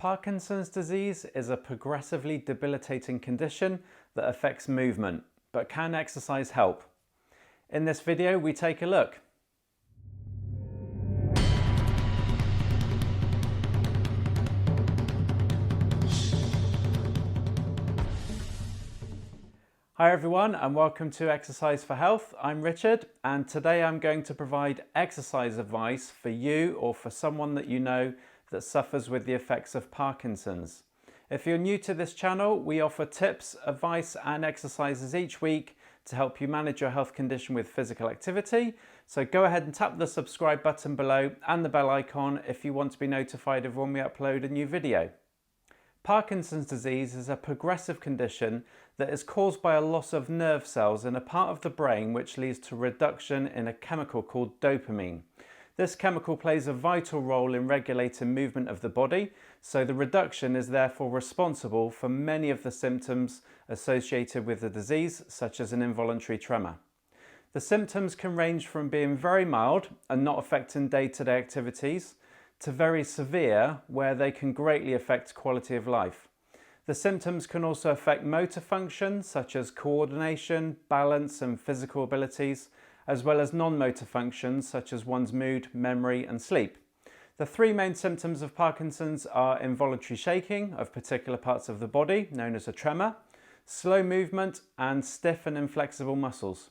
Parkinson's disease is a progressively debilitating condition that affects movement, but can exercise help? In this video, we take a look. Hi everyone, and welcome to Exercise for Health. I'm Richard, and today I'm going to provide exercise advice for you or for someone that you know that suffers with the effects of Parkinson's. If you're new to this channel, we offer tips, advice and exercises each week to help you manage your health condition with physical activity. So go ahead and tap the subscribe button below and the bell icon if you want to be notified of when we upload a new video. Parkinson's disease is a progressive condition that is caused by a loss of nerve cells in a part of the brain which leads to reduction in a chemical called dopamine. This chemical plays a vital role in regulating movement of the body, so the reduction is therefore responsible for many of the symptoms associated with the disease, such as an involuntary tremor. The symptoms can range from being very mild and not affecting day-to-day activities, to very severe, where they can greatly affect quality of life. The symptoms can also affect motor function, such as coordination, balance and physical abilities, as well as non-motor functions such as one's mood, memory and sleep. The three main symptoms of Parkinson's are involuntary shaking of particular parts of the body, known as a tremor, slow movement and stiff and inflexible muscles.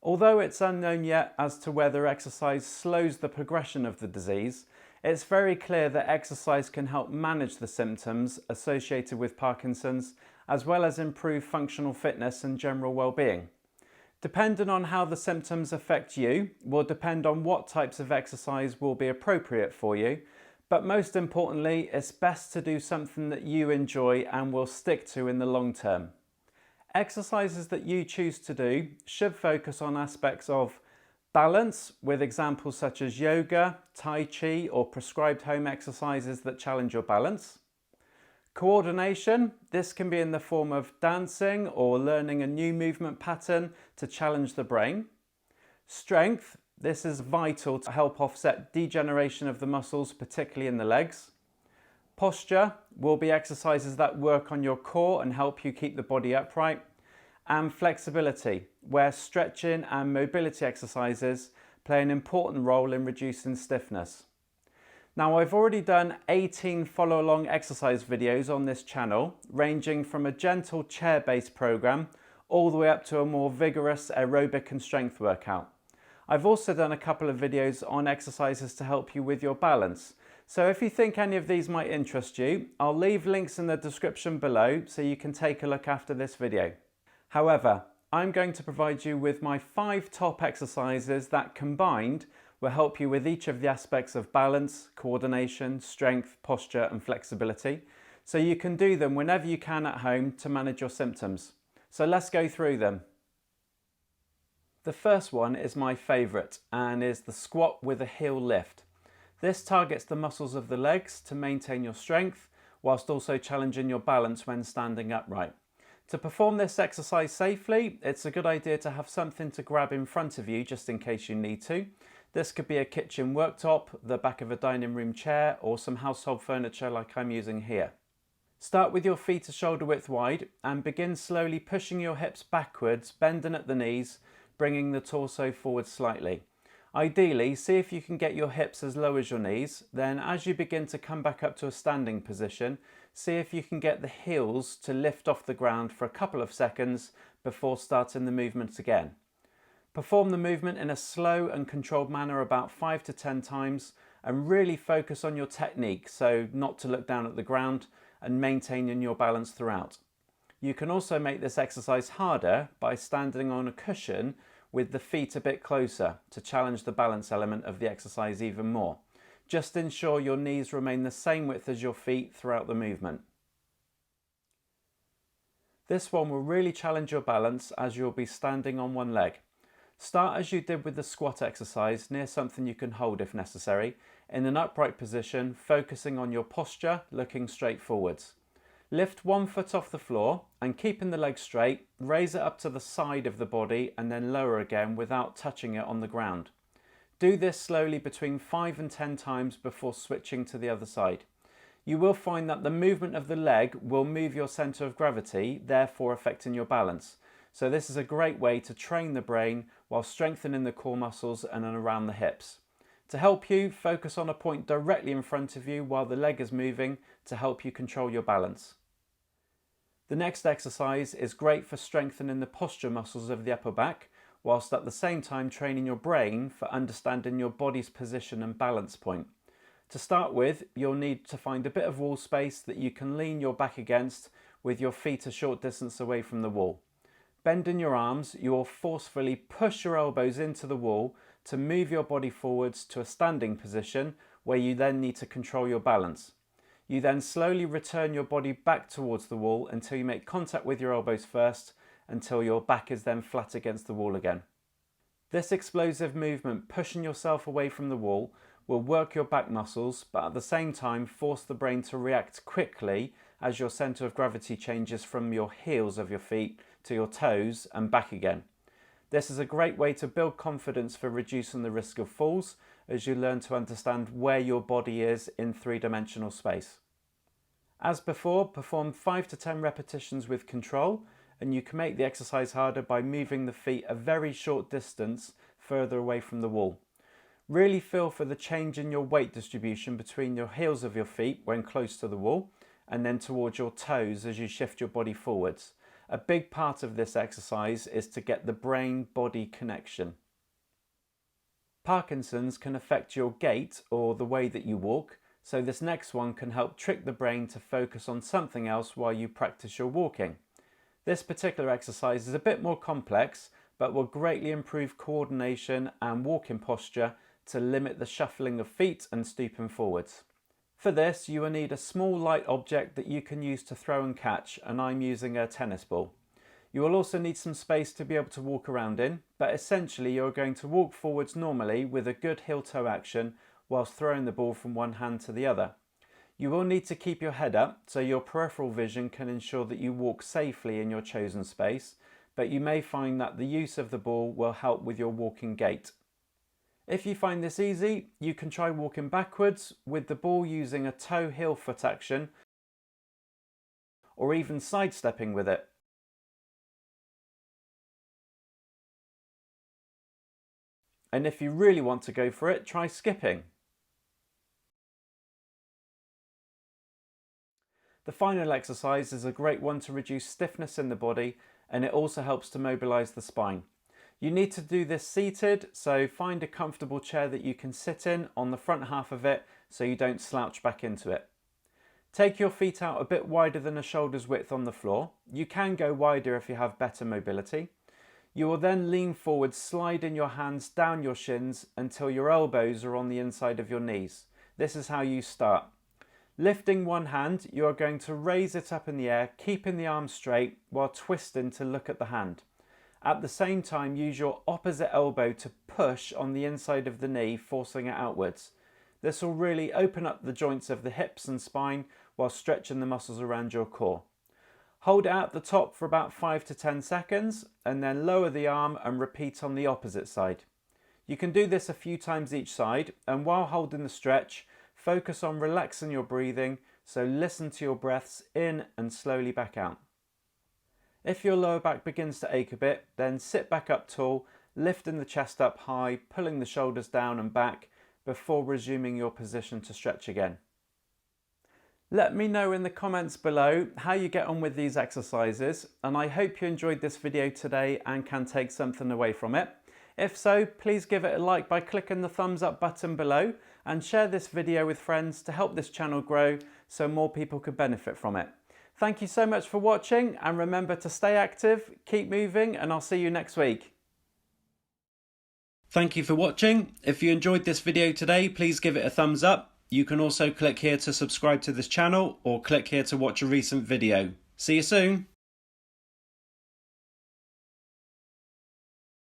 Although it's unknown yet as to whether exercise slows the progression of the disease, it's very clear that exercise can help manage the symptoms associated with Parkinson's, as well as improve functional fitness and general well-being. Depending on how the symptoms affect you will depend on what types of exercise will be appropriate for you, but most importantly, it's best to do something that you enjoy and will stick to in the long term. Exercises that you choose to do should focus on aspects of balance, with examples such as yoga, tai chi or prescribed home exercises that challenge your balance. Coordination, this can be in the form of dancing or learning a new movement pattern to challenge the brain. Strength, this is vital to help offset degeneration of the muscles, particularly in the legs. Posture will be exercises that work on your core and help you keep the body upright. And flexibility, where stretching and mobility exercises play an important role in reducing stiffness. Now, I've already done 18 follow-along exercise videos on this channel, ranging from a gentle chair-based program all the way up to a more vigorous aerobic and strength workout. I've also done a couple of videos on exercises to help you with your balance. So if you think any of these might interest you, I'll leave links in the description below so you can take a look after this video. However, I'm going to provide you with my 5 top exercises that combined will help you with each of the aspects of balance, coordination, strength, posture and flexibility, so you can do them whenever you can at home to manage your symptoms. So let's go through them. The first one is my favourite and is the squat with a heel lift. This targets the muscles of the legs to maintain your strength whilst also challenging your balance when standing upright. To perform this exercise safely, it's a good idea to have something to grab in front of you just in case you need to. This could be a kitchen worktop, the back of a dining room chair, or some household furniture like I'm using here. Start with your feet a shoulder width wide and begin slowly pushing your hips backwards, bending at the knees, bringing the torso forward slightly. Ideally, see if you can get your hips as low as your knees. Then as you begin to come back up to a standing position, see if you can get the heels to lift off the ground for a couple of seconds before starting the movement again. Perform the movement in a slow and controlled manner about 5 to 10 times and really focus on your technique, so not to look down at the ground and maintaining your balance throughout. You can also make this exercise harder by standing on a cushion with the feet a bit closer to challenge the balance element of the exercise even more. Just ensure your knees remain the same width as your feet throughout the movement. This one will really challenge your balance as you'll be standing on one leg. Start as you did with the squat exercise, near something you can hold if necessary, in an upright position, focusing on your posture, looking straight forwards. Lift one foot off the floor and keeping the leg straight, raise it up to the side of the body and then lower again without touching it on the ground. Do this slowly between 5 and 10 times before switching to the other side. You will find that the movement of the leg will move your centre of gravity, therefore affecting your balance. So this is a great way to train the brain while strengthening the core muscles and around the hips. To help you, focus on a point directly in front of you while the leg is moving to help you control your balance. The next exercise is great for strengthening the posture muscles of the upper back, whilst at the same time training your brain for understanding your body's position and balance point. To start with, you'll need to find a bit of wall space that you can lean your back against with your feet a short distance away from the wall. Bending your arms, you will forcefully push your elbows into the wall to move your body forwards to a standing position where you then need to control your balance. You then slowly return your body back towards the wall until you make contact with your elbows first, until your back is then flat against the wall again. This explosive movement, pushing yourself away from the wall, will work your back muscles, but at the same time force the brain to react quickly as your centre of gravity changes from your heels of your feet to your toes and back again. This is a great way to build confidence for reducing the risk of falls as you learn to understand where your body is in three-dimensional space. As before, perform 5 to 10 repetitions with control, and you can make the exercise harder by moving the feet a very short distance further away from the wall. Really feel for the change in your weight distribution between your heels of your feet when close to the wall and then towards your toes as you shift your body forwards. A big part of this exercise is to get the brain-body connection. Parkinson's can affect your gait or the way that you walk, so this next one can help trick the brain to focus on something else while you practice your walking. This particular exercise is a bit more complex, but will greatly improve coordination and walking posture to limit the shuffling of feet and stooping forwards. For this, you will need a small light object that you can use to throw and catch, and I'm using a tennis ball. You will also need some space to be able to walk around in, but essentially you're going to walk forwards normally with a good heel-toe action whilst throwing the ball from one hand to the other. You will need to keep your head up so your peripheral vision can ensure that you walk safely in your chosen space, but you may find that the use of the ball will help with your walking gait. If you find this easy, you can try walking backwards with the ball using a toe-heel foot action or even sidestepping with it. And if you really want to go for it, try skipping. The final exercise is a great one to reduce stiffness in the body, and it also helps to mobilise the spine. You need to do this seated, so find a comfortable chair that you can sit in on the front half of it so you don't slouch back into it. Take your feet out a bit wider than a shoulder's width on the floor. You can go wider if you have better mobility. You will then lean forward, sliding your hands down your shins until your elbows are on the inside of your knees. This is how you start. Lifting one hand, you are going to raise it up in the air, keeping the arm straight while twisting to look at the hand. At the same time, use your opposite elbow to push on the inside of the knee, forcing it outwards. This will really open up the joints of the hips and spine while stretching the muscles around your core. Hold it at the top for about 5 to 10 seconds and then lower the arm and repeat on the opposite side. You can do this a few times each side, and while holding the stretch, focus on relaxing your breathing, so listen to your breaths in and slowly back out. If your lower back begins to ache a bit, then sit back up tall, lifting the chest up high, pulling the shoulders down and back before resuming your position to stretch again. Let me know in the comments below how you get on with these exercises, and I hope you enjoyed this video today and can take something away from it. If so, please give it a like by clicking the thumbs up button below and share this video with friends to help this channel grow so more people could benefit from it. Thank you so much for watching, and remember to stay active, keep moving, and I'll see you next week. Thank you for watching. If you enjoyed this video today, please give it a thumbs up. You can also click here to subscribe to this channel or click here to watch a recent video. See you soon.